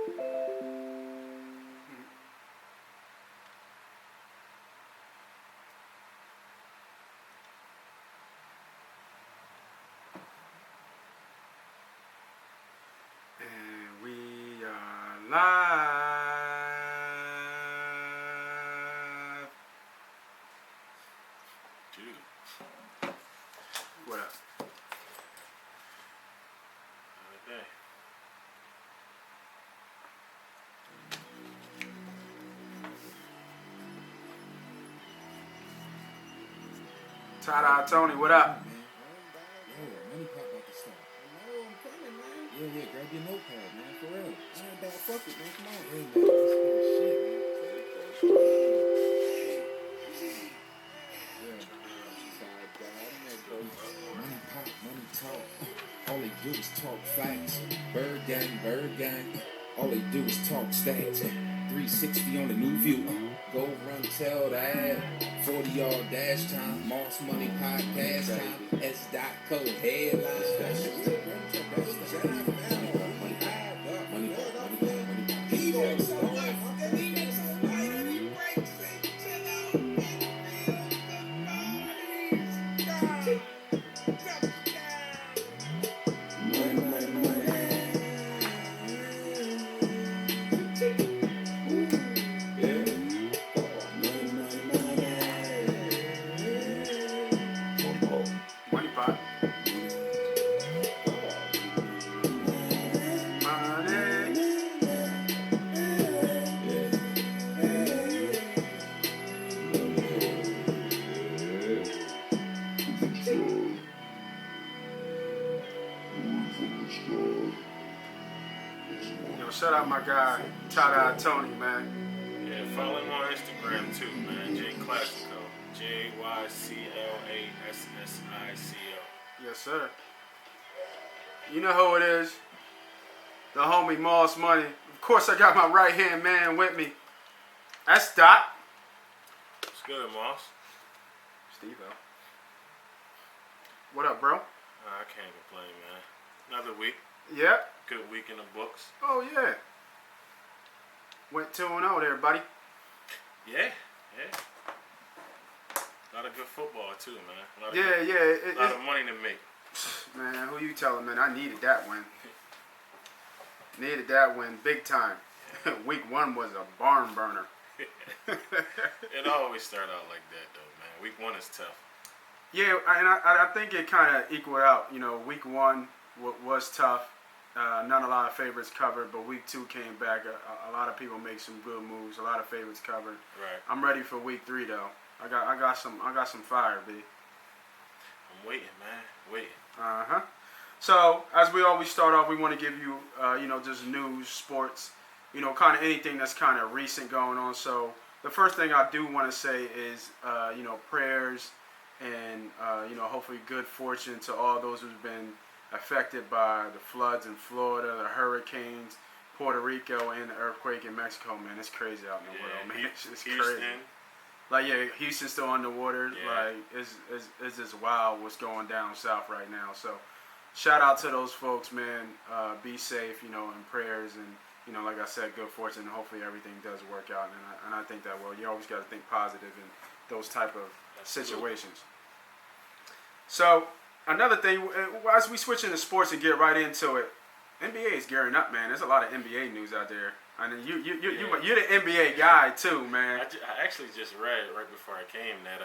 And we are live. Dude. What up? Okay. Tie-dye Tony, what up? Yo, MoneyPot about to start. No, I'm coming, man. Yeah, grab your notepad, man, for real. Alright, dog, fuck it, man. Come on. Hey, man, let's get this shit, man. MoneyPot, money talk. All they do is talk facts. Bird gang. All they do is talk stats. 360 on the new view. Go run, tell that. 40-yard dash time. Moss Money podcast time. S.co headlines. MoneyPot. Yo, shout out my guy, Tie-dye Tony, man. Yeah, follow him on Instagram too, man. J Classico. JYCLASSICO. Yes, sir. You know who it is. The homie Moss Money. Of course, I got my right-hand man with me. That's Doc. What's good, Moss? Steve-O. What up, bro? I can't complain, man. Another week. Yep. Good week in the books. Oh, yeah. Went 2-0 there, buddy. Yeah. A lot of good football too, man. A lot of Yeah. a lot of money to make. Man, who you telling, man? I needed that win. Needed that win big time. Week 1 was a barn burner. It always start out like that, though, man. Week 1 is tough. Yeah, and I think it kind of equaled out. You know, week 1 was tough. Not a lot of favorites covered, but week 2 came back. A lot of people make some good moves. A lot of favorites covered. Right. I'm ready for week 3 though. I got some fire, B. I'm waiting, man. Waiting. So as we always start off, we want to give you just news, sports, kind of anything that's kind of recent going on. So the first thing I do want to say is prayers and hopefully good fortune to all those who've been affected by the floods in Florida, the hurricanes, Puerto Rico, and the earthquake in Mexico. Man, it's crazy out in the world, man. It's Houston. crazy. Like, yeah, Houston's still underwater. Yeah. Like, it's just wild what's going down south right now. So, shout out to those folks, man. Be safe, and prayers, and like I said, good fortune. And hopefully everything does work out. And I think that you always got to think positive in those type of situations. So, another thing, as we switch into sports and get right into it, NBA is gearing up, man. There's a lot of NBA news out there. I mean, you're the NBA guy too, man. I actually just read right before I came that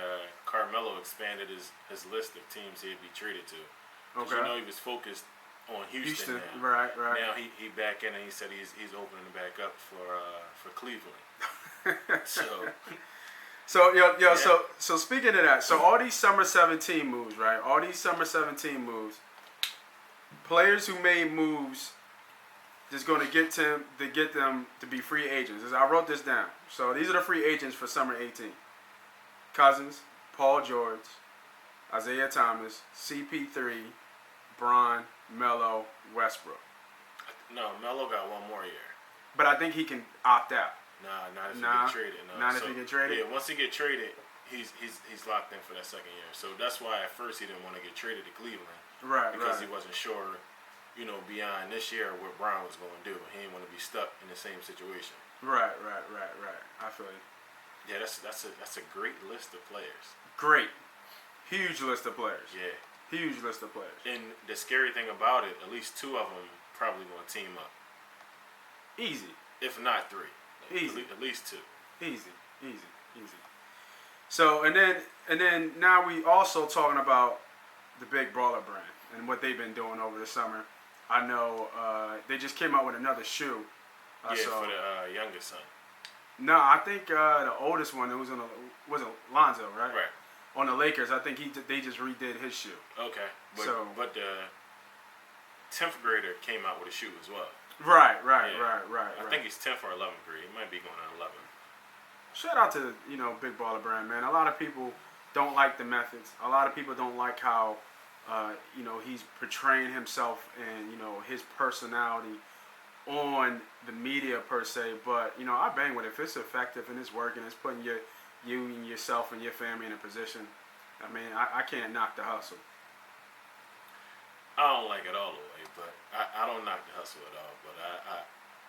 Carmelo expanded his list of teams he'd be traded to. Okay. He was focused on Houston now. Right. Now he back in and he said he's opening it back up for Cleveland. So speaking of that, so all these summer 17 moves, right? All these summer 17 moves, players who made moves just going to get them to be free agents. I wrote this down. So these are the free agents for summer 18. Cousins, Paul George, Isaiah Thomas, CP3, Bron, Melo, Westbrook. No, Melo got one more year. But I think he can opt out. Not if he get traded. No. Not if he get traded? Yeah, once he get traded, he's locked in for that second year. So that's why at first he didn't want to get traded to Cleveland. Right. Because he wasn't sure beyond this year what Brown was going to do. He didn't want to be stuck in the same situation. Right. I feel you. Yeah, that's a great list of players. Great. Huge list of players. Yeah. Huge list of players. And the scary thing about it, at least 2 of them probably going to team up. Easy. If not 3. Easy. At least 2. Easy. So and then now we also talking about the Big Baller brand and what they've been doing over the summer. I know they just came out with another shoe. For the youngest son. No, I think the oldest one was wasn't Lonzo, right? Right. On the Lakers, I think they just redid his shoe. Okay. But the 10th grader came out with a shoe as well. Right. I think he's 10th or 11th grade. He might be going on 11th. Shout out to Big Baller brand, man. A lot of people don't like the methods. A lot of people don't like how he's portraying himself and his personality on the media per se. But I bang with it. If it's effective and it's working, it's putting you and yourself and your family in a position. I mean, I can't knock the hustle. I don't like it all the way, but I don't knock the hustle at all. But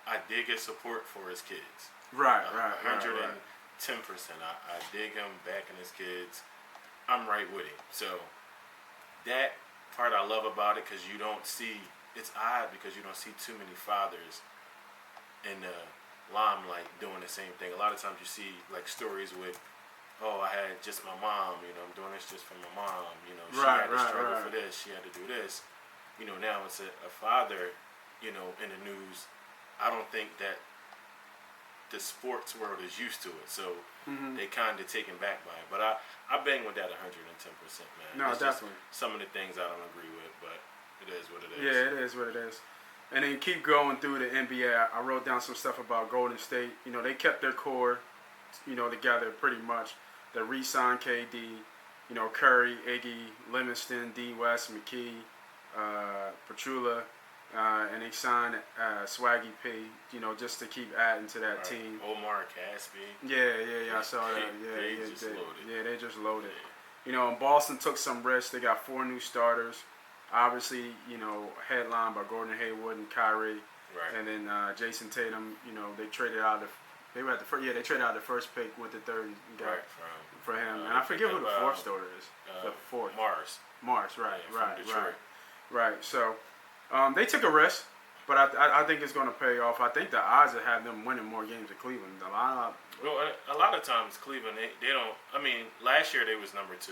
I dig his support for his kids. Right. 110%. I dig him backing his kids. I'm right with him. So that part I love about it, because you don't see. It's odd because you don't see too many fathers in the limelight doing the same thing. A lot of times you see like stories with, I had just my mom. I'm doing this just for my mom. She had to struggle for this. She had to do this. Now it's a father. In the news. I don't think that the sports world is used to it, so they kind of taken back by it. But I bang with that 110%, man. No, it's definitely. Just some of the things I don't agree with, but it is what it is. Yeah, it is what it is. And then keep going through the NBA. I wrote down some stuff about Golden State. They kept their core, together pretty much. They re-signed KD, Curry, Iggy, Livingston, D. West, McKee, Petrula, and they signed Swaggy P, just to keep adding to that team. Omar Caspi. Yeah, I saw that. They just loaded. Yeah, they just loaded. And Boston took some risks. They got 4 new starters. Obviously, headlined by Gordon Hayward and Kyrie. Right. And then Jason Tatum, they traded out they were at the first. Yeah, they traded out the first pick with the third guy for him. And I forget who the fourth starter is. The fourth. Mars. Right. So they took a risk, but I think it's going to pay off. I think the odds of having them winning more games than Cleveland. A lot of times Cleveland they don't. I mean, last year they was number 2.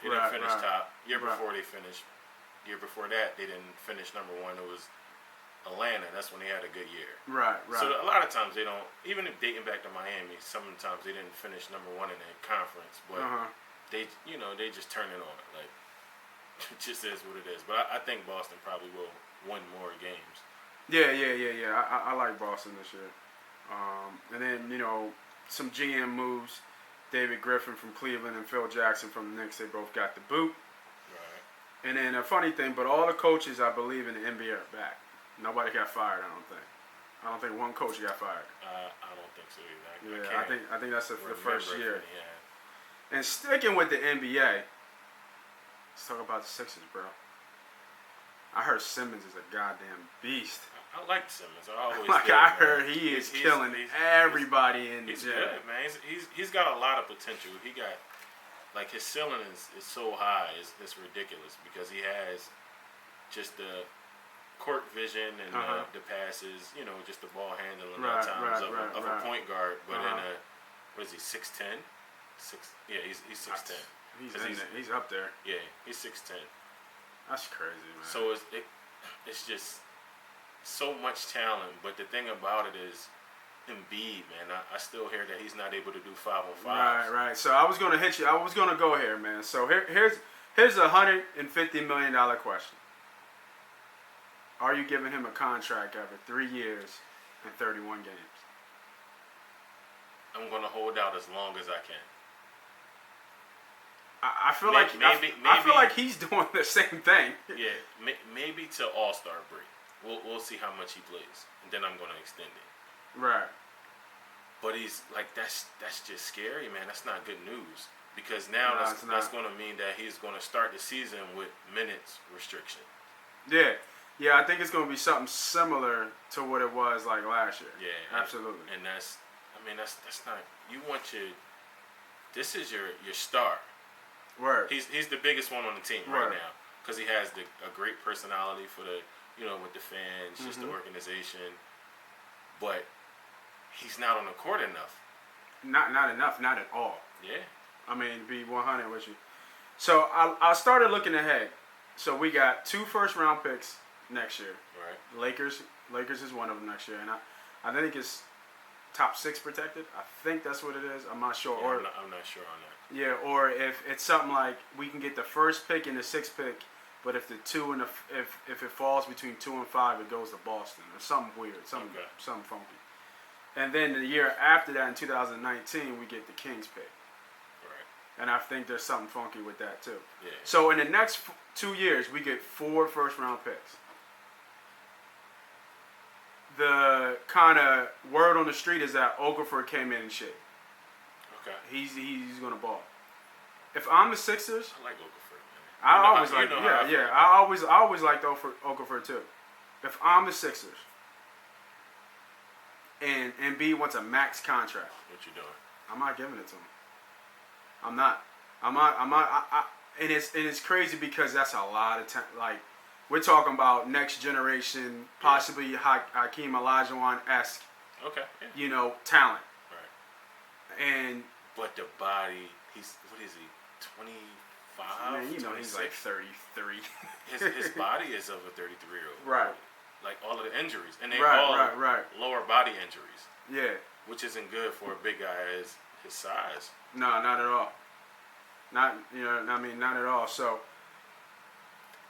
They didn't finish top. Year before they finished. Year before that they didn't finish number 1. It was Atlanta. That's when they had a good year. Right. So a lot of times they don't. Even if dating back to Miami, sometimes they didn't finish number 1 in the conference, but they just turn it on. Like it just is what it is. But I think Boston probably will win more games. Yeah. I like Boston this year. And then some GM moves. David Griffin from Cleveland and Phil Jackson from the Knicks. They both got the boot. And then a funny thing, but all the coaches I believe in the NBA are back. Nobody got fired, I don't think one coach got fired. I don't think so either. I think that's the first year. And sticking with the NBA, let's talk about the Sixers, bro. I heard Simmons is a goddamn beast. I like Simmons. I heard he is killing everybody in the gym. He's good, man. He's got a lot of potential. He got his ceiling is so high, it's ridiculous because he has just the court vision and the passes, just the ball handling at times of a point guard, but in a, what is he, 6'10"? He's 6'10". He's up there. Yeah, he's 6'10". That's crazy, man. So it's just so much talent, but the thing about it is Embiid, man, I still hear that he's not able to do 5-on-5. Right. So I was gonna hit you. I was gonna go here, man. So here's a $150 million question. Are you giving him a contract over 3 years and 31 games? I'm gonna hold out as long as I can. I feel I feel like he's doing the same thing. Yeah, maybe to All-Star break. We'll see how much he plays, and then I'm gonna extend it. Right. But he's that's just scary, man. That's not good news because now that's going to mean that he's going to start the season with minutes restriction. Yeah, Yeah, I think it's going to be something similar to what it was like last year. Yeah, absolutely. And that's not. You want this is your star. Word. He's the biggest one on the team right now because he has a great personality for the with the fans, just the organization. But he's not on the court enough. Not enough, not at all. Yeah. I mean, be 100 with you. So I started looking ahead. So we got 2 first-round picks next year. Right. Lakers is one of them next year, and I think it's top 6 protected. I think that's what it is. I'm not sure. Yeah, or I'm not sure on that. yeah, or if it's something like we can get the first pick and the 6th pick, but if the 2 and if it falls between 2 and 5, it goes to Boston or something weird, something funky. And then the year after that, in 2019, we get the Kings pick. Right. And I think there's something funky with that too. Yeah. So in the next 2 years, we get 4 first-round picks. The kind of word on the street is that Okafor came in and shit. Okay. He's gonna ball. If I'm the Sixers, I like Okafor, man. I always liked Okafor too. If I'm the Sixers and Embiid wants a max contract, what you doing? I'm not giving it to him. I'm not. And it's crazy because that's a lot of time. Like, we're talking about next generation, possibly Hakeem Olajuwon-esque, talent. Right. And but the body, what is he? 25. Man, he's 26? like 33. his body is of a 33-year-old. Right. Like all of the injuries, and they right. lower body injuries. Yeah. Which isn't good for a big guy his size. No, not at all. Not at all. So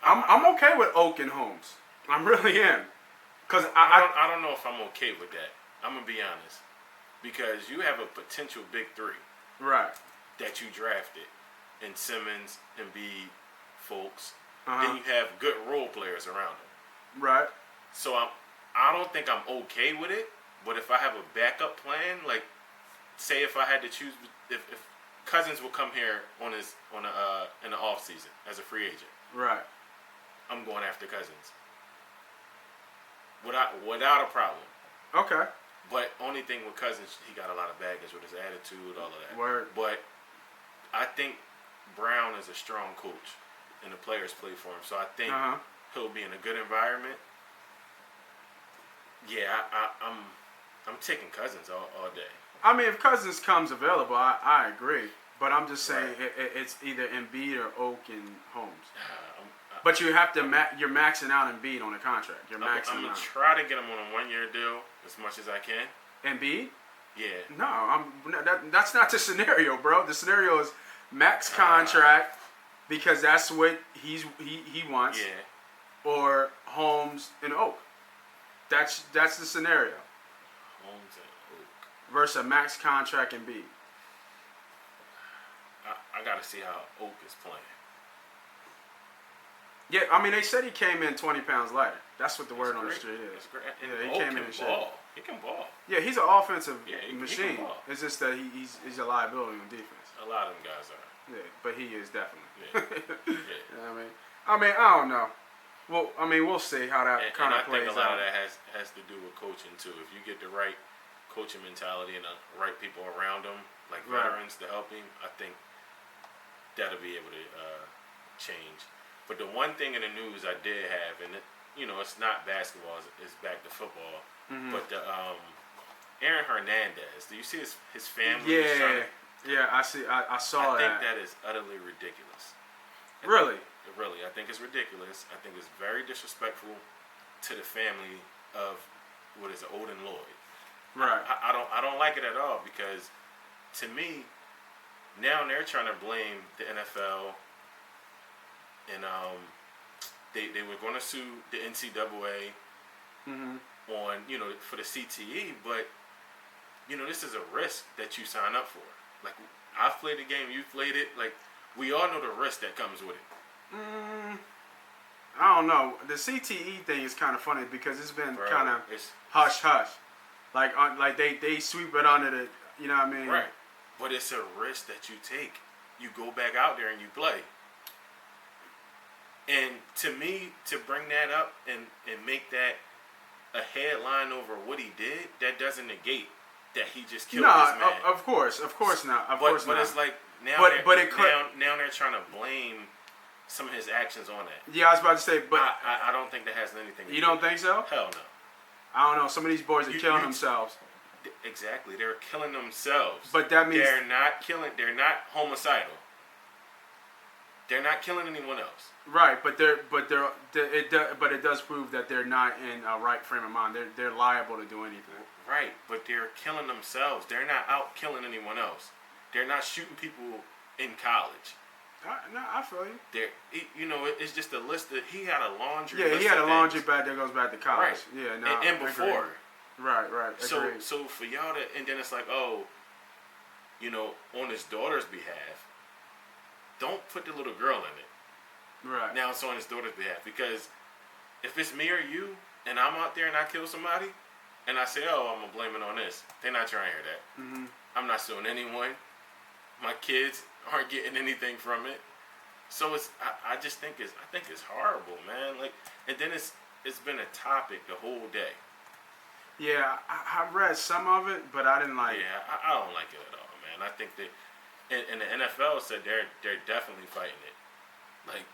I'm okay with Oak and Holmes. I really am. Cause I don't know if I'm okay with that. I'm gonna be honest, because you have a potential big 3, right, that you drafted in Simmons, Embiid, Fultz. Then you have good role players around them. Right. So I don't think I'm okay with it. But if I have a backup plan, like say if I had to choose, if Cousins will come here in the off season as a free agent, right, I'm going after Cousins without a problem. Okay. But only thing with Cousins, he got a lot of baggage with his attitude, all of that. Word. But I think Brown is a strong coach, and the players play for him. So I think he'll be in a good environment. Yeah, I'm taking Cousins all day. I mean, if Cousins comes available, I agree. But I'm just saying it's either Embiid or Oak and Holmes. But you have to you're maxing out Embiid on a contract. You're maxing I'm out. gonna try to get him on a 1-year deal as much as I can. Embiid? Yeah. No, that's not the scenario, bro. The scenario is max contract because that's what he wants. Yeah. Or Holmes and Oak. That's the scenario. Holmes and Oak versus a max contract Embiid. I gotta see how Oak is playing. Yeah, I mean, they said he came in 20 pounds lighter. That's what the word on the street is. And yeah, he Oak came in and ball. He can ball. Yeah, he's an offensive machine. He can ball. It's just that he's a liability on defense. A lot of them guys are. Yeah, but he is definitely. Yeah. Yeah. You know what I mean, I don't know. Well, I mean, we'll see how that kind of plays out. I think a lot of that has to do with coaching too. If you get the right coaching mentality and the right people around him, like veterans to help him, I think that'll be able to change. But the one thing in the news I did have, and it's not basketball, it's back to football. Mm-hmm. But the Aaron Hernandez, do you see his family? Yeah, I see. I saw that. I think that is utterly ridiculous. Really? I think it's ridiculous. I think it's very disrespectful to the family of Odin Lloyd. Right. I don't like it at all because, to me, now they're trying to blame the NFL, and they were going to sue the NCAA on for the CTE, but this is a risk that you sign up for. Like, I've played the game, you've played it. Like, we all know the risk that comes with it. I don't know. The CTE thing is kind of funny because it's been kind of hush. Like they sweep it under the, you know what I mean? Right. But it's a risk that you take. You go back out there and you play. And to me, to bring that up and make that a headline over what he did, that doesn't negate that he just killed this man. Of course not. But it's like now now they're trying to blame some of his actions on that. Yeah, I was about to say, but I don't think that has anything to do. You don't think so? Hell no. I don't know. Some of these boys are killing themselves. Exactly, they're killing themselves. But that means they're not killing. They're not homicidal. They're not killing anyone else. Right, but it does prove that they're not in a right frame of mind. They're liable to do anything. Right, but they're killing themselves. They're not out killing anyone else. They're not shooting people in college. I feel you. It's just a list that he had a laundry. Yeah, he had a laundry bag that goes back to college. Right. Yeah, no, and before. Right. Agreed. So for y'all to, and then it's like, on his daughter's behalf, don't put the little girl in it. Right. Now it's on his daughter's behalf, because if it's me or you and I'm out there and I kill somebody and I say, I'm gonna blame it on this, they're not trying to hear that. Mm-hmm. I'm not suing anyone. My kids aren't getting anything from it. So I just think it's horrible, man. Like, and then it's been a topic the whole day. Yeah, I read some of it, but I didn't like. Yeah, I don't like it at all, man. I think that, and the NFL said they're definitely fighting it. Like,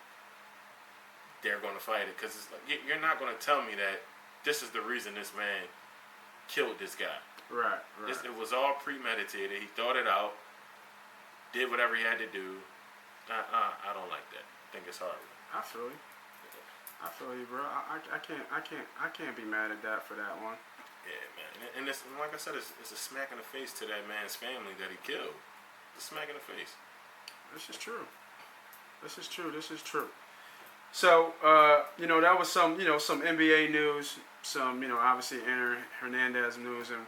they're going to fight it, because it's like, you're not going to tell me that this is the reason this man killed this guy. Right. It was all premeditated. He thought it out, did whatever he had to do. I don't like that. I think it's horrible. I feel you, bro. I can't be mad at that for that one. Yeah, man. And it's, like I said, it's a smack in the face to that man's family that he killed. It's a smack in the face. This is true. So, that was some NBA news, some, obviously Aaron Hernandez news, and,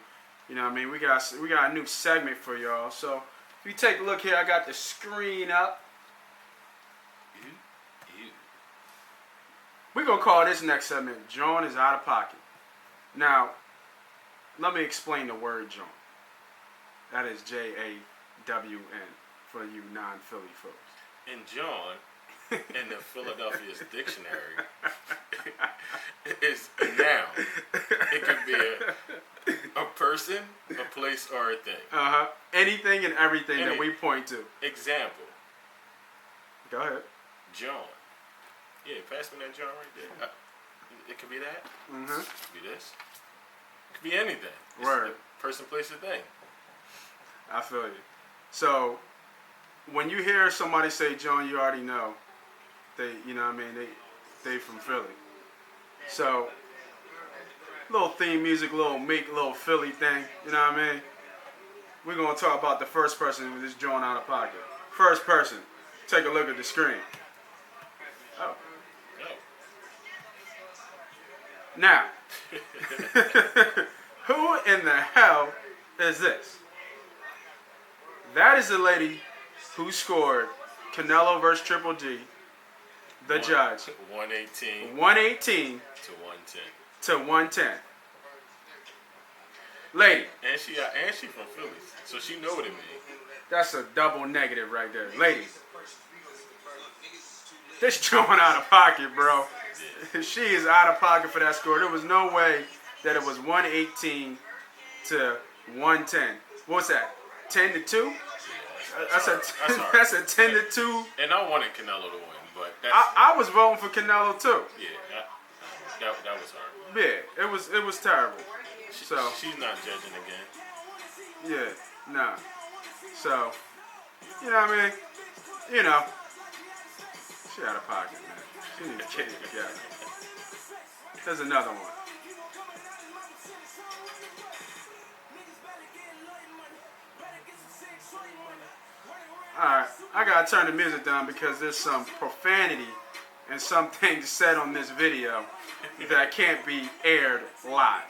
we got a new segment for y'all. So, if you take a look here, I got the screen up. We're going to call this next segment, John is Out of Pocket. Now, let me explain the word John. That is J-A-W-N for you non-Philly folks. And John, in the Philadelphia's dictionary, is a noun. It could be a person, a place, or a thing. Anything and everything that we point to. Example. Go ahead. John. Yeah, pass me that John right there. It could be that. Mm-hmm. It could be this. It could be anything. Word. It's person, place, or thing. I feel you. So, when you hear somebody say John, you already know they from Philly. So, little theme music, little Philly thing, you know what I mean? We're going to talk about the first person with this John Out of Pocket. First person, take a look at the screen. Oh. Now, who in the hell is this? That is the lady who scored Canelo versus Triple G, the judge. 118 to 110. To 110. Lady. And she from Philly, so she know what it means. That's a double negative right there. Lady. This John out of pocket, bro. Yeah. She is out of pocket for that score. There was no way that it was 118 to 110. What's that? 10 to 2? That's a 10 to 2. And I wanted Canelo to win, but I was voting for Canelo too. Yeah, that was hard. Yeah, it was terrible. So she's not judging again. Yeah, nah. So, you know what I mean? You know, she out of pocket, man. She needs to get it together. There's another one. Alright, I gotta turn the music down because there's some profanity and some things said on this video that can't be aired live.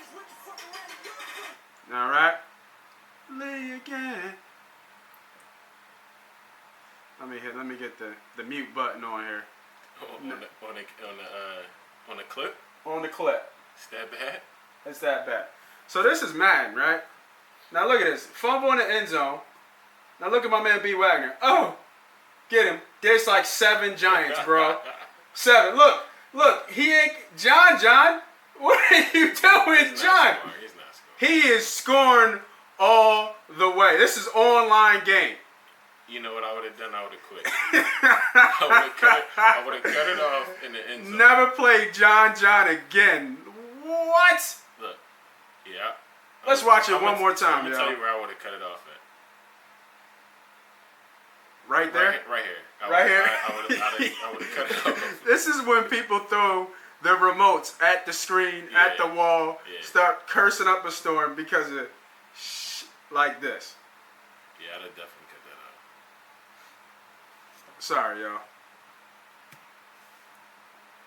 Alright? Lay again. Let me get the mute button on here. On the clip? On the clip. Is that bad? It's that bad. So this is Madden, right? Now look at this. Fumble in the end zone. Now look at my man B. Wagner. Oh! Get him. There's like 7 Giants, bro. 7. Look. He ain't John. What are you doing, John? He's not scoring. He is scoring all the way. This is online game. You know what I would have done? I would have quit. I would have cut it off in the end zone. Never play John again. What? Look, yeah. Let's watch it one more time, I'm gonna tell you where I would have cut it off at. Right there? Right here. Right here? I would have cut it off. This is when people throw the remotes at the screen, at the wall, start cursing up a storm because of like this. Yeah, I'd have definitely cut that out. Sorry, y'all.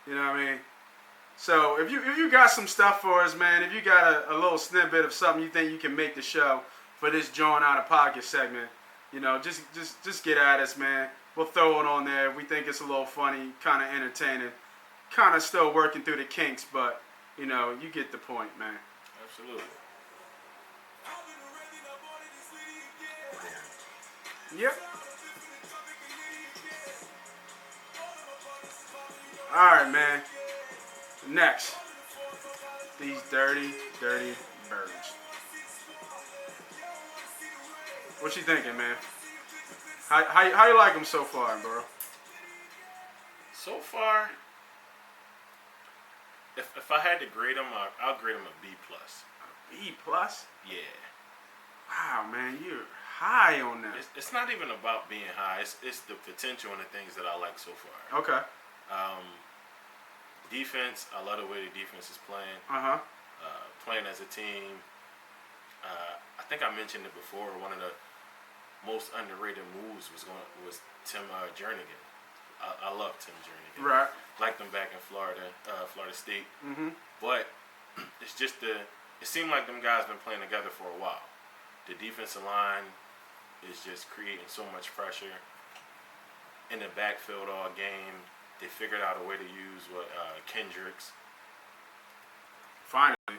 You know what I mean? So if you got some stuff for us, man, if you got a little snippet of something you think you can make the show for this Drawn Out of Pocket segment, you know, just get at us, man. We'll throw it on there. We think it's a little funny, kind of entertaining, kind of still working through the kinks, but, you know, you get the point, man. Absolutely. Yep. All right, man. Next. These dirty birds. What you thinking, man? How you like them so far, bro? So far, if I had to grade them, I'll grade them a B+. A B+? Yeah. Wow, man, you're high on that. It's not even about being high. It's the potential and the things that I like so far. Okay. Defense, I love the way the defense is playing. Playing as a team. I think I mentioned it before. One of the most underrated moves was Tim Jernigan. I love Tim Jernigan. Right. Liked him back in Florida State. Mm-hmm. But it's just it seemed like them guys been playing together for a while. The defensive line is just creating so much pressure in the backfield all game. They figured out a way to use Kendricks. Finally.